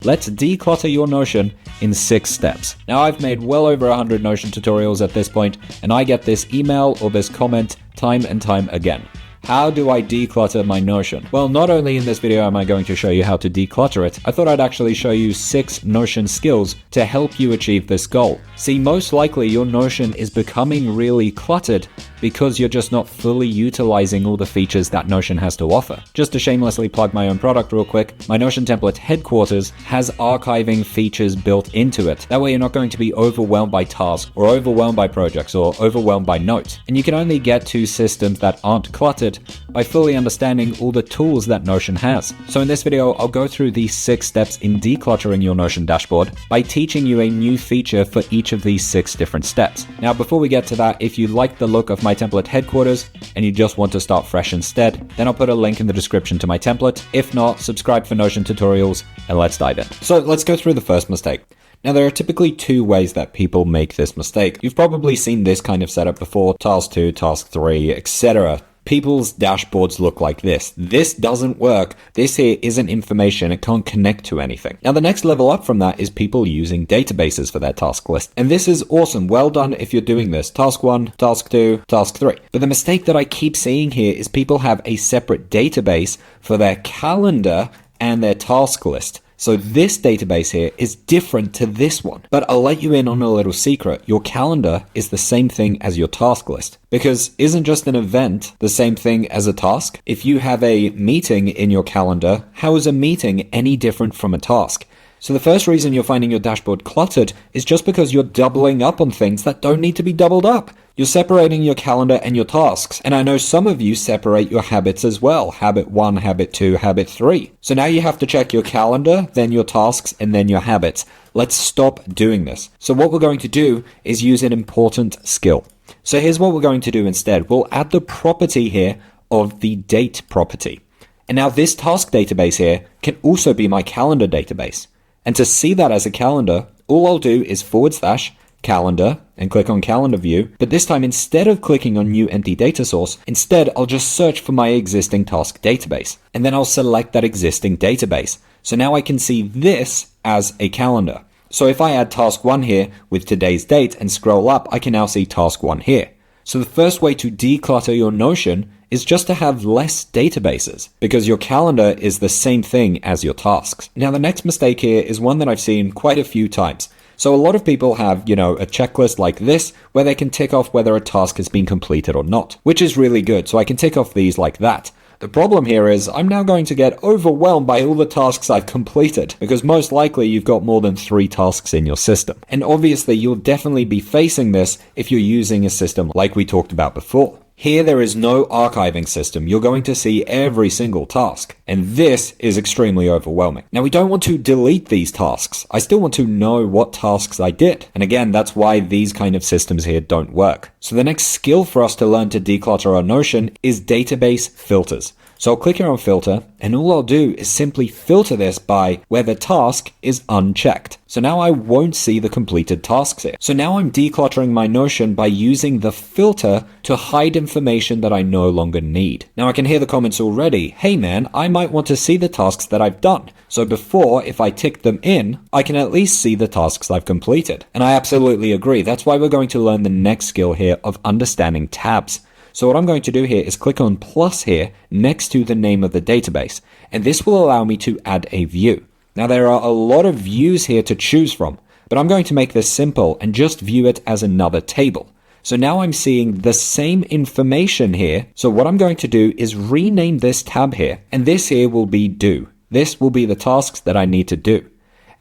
Let's declutter your Notion in 6 steps. Now, I've made well over 100 Notion tutorials at this point, and I get this email or this comment time and time again. How do I declutter my Notion? Well, not only in this video am I going to show you how to declutter it, I thought I'd actually show you 6 Notion skills to help you achieve this goal. See, most likely your Notion is becoming really cluttered because you're just not fully utilizing all the features that Notion has to offer. Just to shamelessly plug my own product real quick, my Notion template headquarters has archiving features built into it. That way you're not going to be overwhelmed by tasks or overwhelmed by projects or overwhelmed by notes. And you can only get to systems that aren't cluttered by fully understanding all the tools that Notion has. So in this video, I'll go through these 6 steps in decluttering your Notion dashboard by teaching you a new feature for each of these 6 different steps. Now, before we get to that, if you like the look of my template headquarters and you just want to start fresh instead, then I'll put a link in the description to my template. If not, subscribe for Notion tutorials and let's dive in. So let's go through the first mistake. Now, there are typically 2 ways that people make this mistake. You've probably seen this kind of setup before, task 2, task 3, etc. People's dashboards look like this. This doesn't work. This here isn't information. It can't connect to anything. Now, the next level up from that is people using databases for their task list. And this is awesome. Well done if you're doing this. Task 1, task 2, task 3. But the mistake that I keep seeing here is people have a separate database for their calendar and their task list. So this database here is different to this one. But I'll let you in on a little secret. Your calendar is the same thing as your task list. Because isn't just an event the same thing as a task? If you have a meeting in your calendar, how is a meeting any different from a task? So the first reason you're finding your dashboard cluttered is just because you're doubling up on things that don't need to be doubled up. You're separating your calendar and your tasks. And I know some of you separate your habits as well. Habit 1, habit 2, habit 3. So now you have to check your calendar, then your tasks, and then your habits. Let's stop doing this. So what we're going to do is use an important skill. So here's what we're going to do instead. We'll add the property here of the date property. And now this task database here can also be my calendar database. And to see that as a calendar, all I'll do is / calendar and click on calendar view. But this time, instead of clicking on new empty data source, instead I'll just search for my existing task database. And then I'll select that existing database. So now I can see this as a calendar. So if I add task 1 here with today's date and scroll up, I can now see task 1 here. So the first way to declutter your Notion is just to have less databases, because your calendar is the same thing as your tasks. Now, the next mistake here is one that I've seen quite a few times. So a lot of people have, a checklist like this where they can tick off whether a task has been completed or not, which is really good. So I can tick off these like that. The problem here is I'm now going to get overwhelmed by all the tasks I've completed, because most likely you've got more than 3 tasks in your system. And obviously you'll definitely be facing this if you're using a system like we talked about before. Here there is no archiving system. You're going to see every single task, and this is extremely overwhelming. Now, we don't want to delete these tasks. I still want to know what tasks I did. And again, that's why these kind of systems here don't work. So the next skill for us to learn to declutter our Notion is database filters. So I'll click here on filter, and all I'll do is simply filter this by where the task is unchecked. So now I won't see the completed tasks here. So now I'm decluttering my Notion by using the filter to hide information that I no longer need. Now I can hear the comments already. Hey man, I might want to see the tasks that I've done. So before, if I tick them in, I can at least see the tasks I've completed. And I absolutely agree. That's why we're going to learn the next skill here of understanding tabs. So what I'm going to do here is click on plus here next to the name of the database, and this will allow me to add a view. Now there are a lot of views here to choose from, but I'm going to make this simple and just view it as another table. So now I'm seeing the same information here. So what I'm going to do is rename this tab here, and this here will be do. This will be the tasks that I need to do.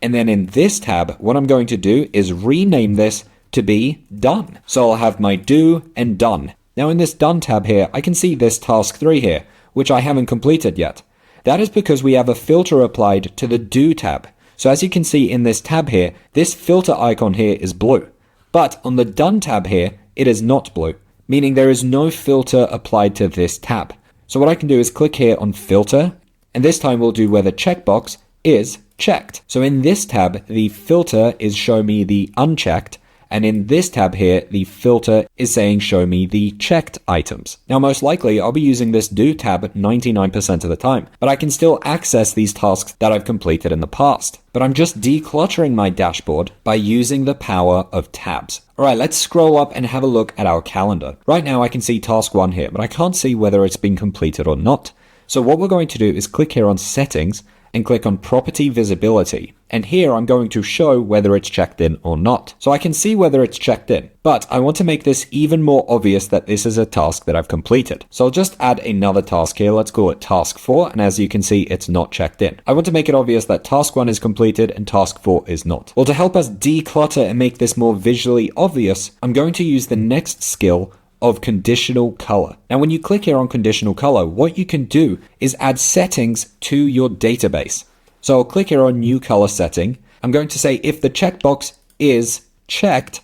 And then in this tab, what I'm going to do is rename this to be done. So I'll have my do and done. Now in this done tab here, I can see this task 3 here, which I haven't completed yet. That is because we have a filter applied to the do tab. So as you can see in this tab here, this filter icon here is blue. But on the done tab here, it is not blue, meaning there is no filter applied to this tab. So what I can do is click here on filter, and this time we'll do where the checkbox is checked. So in this tab, the filter is show me the unchecked, And in this tab here, the filter is saying show me the checked items. Now, most likely I'll be using this do tab 99% of the time, but I can still access these tasks that I've completed in the past. But I'm just decluttering my dashboard by using the power of tabs. Alright, let's scroll up and have a look at our calendar. Right now I can see task 1 here, but I can't see whether it's been completed or not. So what we're going to do is click here on settings and click on property visibility. And here I'm going to show whether it's checked in or not. So I can see whether it's checked in, but I want to make this even more obvious that this is a task that I've completed. So I'll just add another task here. Let's call it task 4. And as you can see, it's not checked in. I want to make it obvious that task 1 is completed and task 4 is not. Well, to help us declutter and make this more visually obvious, I'm going to use the next skill of conditional color. Now, when you click here on conditional color, what you can do is add settings to your database. So I'll click here on new color setting. I'm going to say if the checkbox is checked,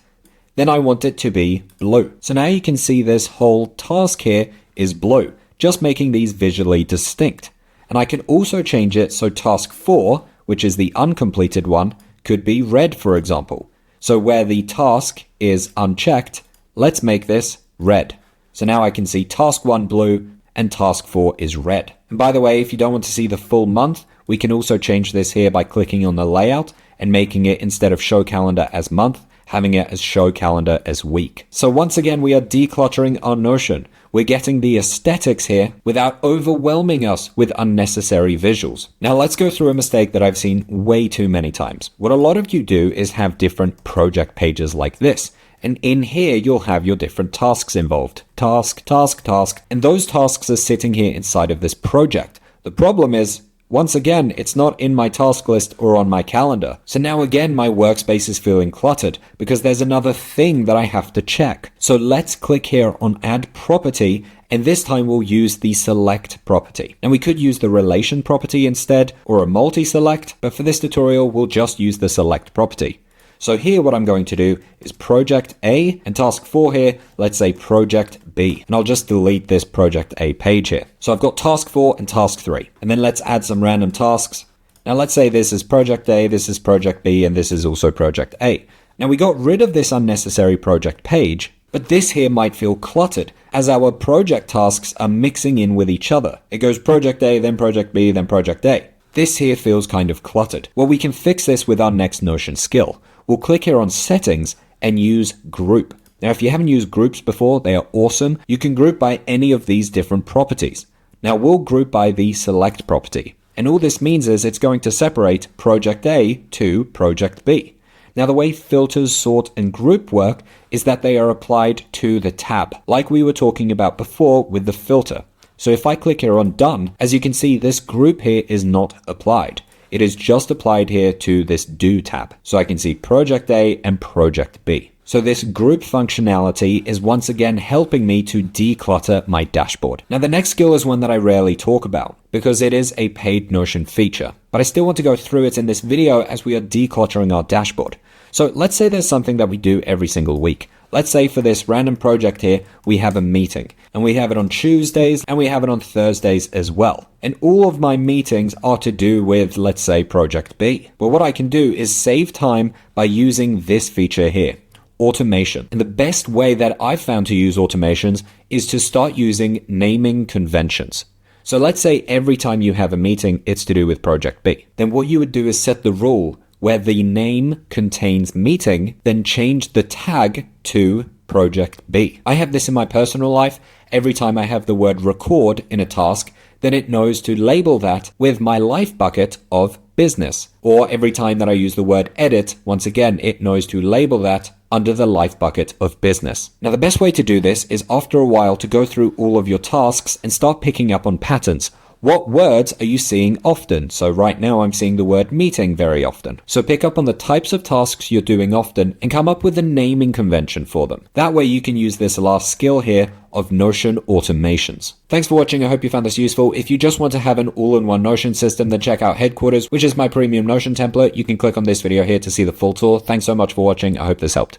then I want it to be blue. So now you can see this whole task here is blue, just making these visually distinct. And I can also change it so task 4, which is the uncompleted one, could be red, for example. So where the task is unchecked, let's make this red. So now I can see task 1 blue and task 4 is red. And by the way, if you don't want to see the full month, we can also change this here by clicking on the layout and making it, instead of show calendar as month, having it as show calendar as week. So once again, we are decluttering our Notion. We're getting the aesthetics here without overwhelming us with unnecessary visuals. Now let's go through a mistake that I've seen way too many times. What a lot of you do is have different project pages like this. And in here, you'll have your different tasks involved. Task, task, task. And those tasks are sitting here inside of this project. The problem is, once again, it's not in my task list or on my calendar. So now again, my workspace is feeling cluttered because there's another thing that I have to check. So let's click here on add property. And this time we'll use the select property. And we could use the relation property instead, or a multi-select. But for this tutorial, we'll just use the select property. So here what I'm going to do is project A, and task 4 here, let's say project B. And I'll just delete this project A page here. So I've got task 4 and task 3. And then let's add some random tasks. Now let's say this is project A, this is project B, and this is also project A. Now we got rid of this unnecessary project page, but this here might feel cluttered as our project tasks are mixing in with each other. It goes project A, then project B, then project A. This here feels kind of cluttered. Well, we can fix this with our next Notion skill. We'll click here on settings and use group. Now, if you haven't used groups before, they are awesome. You can group by any of these different properties. Now we'll group by the select property. And all this means is it's going to separate project A to project B. Now the way filters, sort, and group work is that they are applied to the tab, like we were talking about before with the filter. So if I click here on done, as you can see, this group here is not applied. It is just applied here to this do tab. So I can see project A and project B. So this group functionality is once again helping me to declutter my dashboard. Now the next skill is one that I rarely talk about because it is a paid Notion feature, but I still want to go through it in this video as we are decluttering our dashboard. So let's say there's something that we do every single week. Let's say for this random project here, we have a meeting and we have it on Tuesdays and we have it on Thursdays as well. And all of my meetings are to do with, let's say, project B. But what I can do is save time by using this feature here, automation. And the best way that I've found to use automations is to start using naming conventions. So let's say every time you have a meeting, it's to do with project B. Then what you would do is set the rule where the name contains meeting, then change the tag to project B. I have this in my personal life. Every time I have the word record in a task, then it knows to label that with my life bucket of business. Or every time that I use the word edit, once again, it knows to label that under the life bucket of business. Now, the best way to do this is after a while to go through all of your tasks and start picking up on patterns. What words are you seeing often? So right now I'm seeing the word meeting very often. So pick up on the types of tasks you're doing often and come up with a naming convention for them. That way you can use this last skill here of Notion automations. Thanks for watching. I hope you found this useful. If you just want to have an all-in-one Notion system, then check out Headquarters, which is my premium Notion template. You can click on this video here to see the full tour. Thanks so much for watching. I hope this helped.